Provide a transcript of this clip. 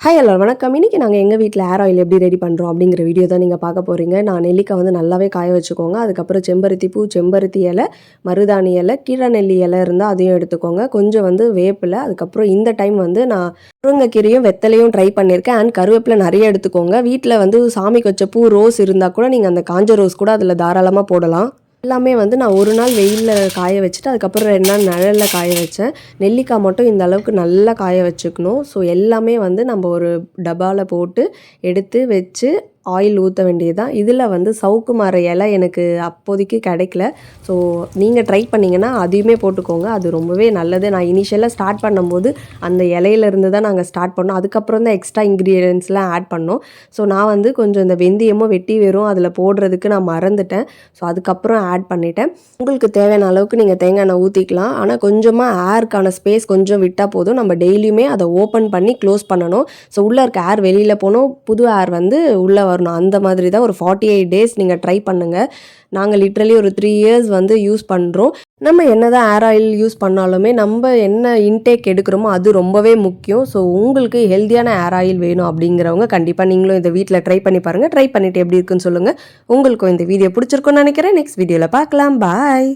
Hi எல்லாரும் வணக்கம். இன்னைக்கு நாங்கள் எங்கள் வீட்டில் ஹேர் ஆயில் எப்படி ரெடி பண்ணுறோம் அப்படிங்கிற வீடியோ தான் நீங்கள் பார்க்க போகிறீங்க. நான் நெல்லிக்காய் வந்து நல்லாவே காய வச்சுக்கோங்க. அதுக்கப்புறம் செம்பருத்தி பூ, செம்பருத்தி இலை, மருதாணி இலை, கீழநெல்லி இலை இருந்தால் அதையும் எடுத்துக்கோங்க. கொஞ்சம் வந்து வேப்பிலை, அதுக்கப்புறம் இந்த டைம் வந்து நான் முருங்கைக்கீரையும் வெத்தலையும் ட்ரை பண்ணியிருக்கேன். அண்ட் கருவேப்பிலை நிறைய எடுத்துக்கோங்க. வீட்டில் வந்து சாமிக்கு வச்ச பூ ரோஸ் இருந்தால் கூட நீங்கள் அந்த காஞ்ச ரோஸ் கூட அதில் தாராளமாக போடலாம். எல்லாமே வந்து நான் ஒரு நாள் வெயிலில் காய வச்சுட்டு அதுக்கப்புறம் 2 நாள் நிழலில் காய வச்சேன். நெல்லிக்காய் மட்டும் இந்த அளவுக்கு நல்லா காய வச்சுக்கணும். ஸோ எல்லாமே வந்து நம்ம ஒரு டப்பாவில் போட்டு எடுத்து வச்சு ஆயில் ஊற்ற வேண்டியது தான். இதில் வந்து சவுக்கு மர இலை எனக்கு அப்போதைக்கு கிடைக்கல. ஸோ நீங்கள் ட்ரை பண்ணிங்கன்னா அதையுமே போட்டுக்கோங்க. அது ரொம்பவே நல்லது. நான் இனிஷியலாக ஸ்டார்ட் பண்ணும்போது அந்த இலையிலேருந்து தான் நாங்கள் ஸ்டார்ட் பண்ணோம். அதுக்கப்புறம் தான் எக்ஸ்ட்ரா இன்க்ரீடியன்ட்ஸ்லாம் ஆட் பண்ணோம். ஸோ நான் வந்து கொஞ்சம் இந்த வெந்தயமும் வெட்டி வெறும் அதில் போடுறதுக்கு நான் மறந்துட்டேன். ஸோ அதுக்கப்புறம் ஆட் பண்ணிட்டேன். உங்களுக்கு தேவையான அளவுக்கு நீங்கள் தேங்காய் எண்ணெய் ஊற்றிக்கலாம். ஆனால் கொஞ்சமாக ஏருக்கான ஸ்பேஸ் கொஞ்சம் விட்டால் போதும். நம்ம டெய்லியுமே அதை ஓப்பன் பண்ணி க்ளோஸ் பண்ணணும். ஸோ உள்ளே இருக்க ஏர் வெளியில் போகணும், புது ஏர் வந்து உள்ளே வரணும். அந்த மாதிரி தான் ஒரு 48 டேஸ் நீங்கள் ட்ரை பண்ணுங்கள். நாங்கள் லிட்ரலி ஒரு 3 இயர்ஸ் வந்து யூஸ் பண்ணுறோம். நம்ம என்ன தான் ஹேர் ஆயில் யூஸ் பண்ணாலுமே நம்ம என்ன இன்டேக் எடுக்கிறோமோ அது ரொம்பவே முக்கியம். ஸோ உங்களுக்கு ஹெல்த்தியான ஹேர் ஆயில் வேணும் அப்படிங்கிறவங்க கண்டிப்பாக நீங்களும் இதை வீட்டில் ட்ரை பண்ணி பாருங்கள். ட்ரை பண்ணிவிட்டு எப்படி இருக்குன்னு சொல்லுங்கள். உங்களுக்கும் இந்த வீடியோ பிடிச்சிருக்குன்னு நினைக்கிறேன். நெக்ஸ்ட் வீடியோவில் பார்க்கலாம். பாய்.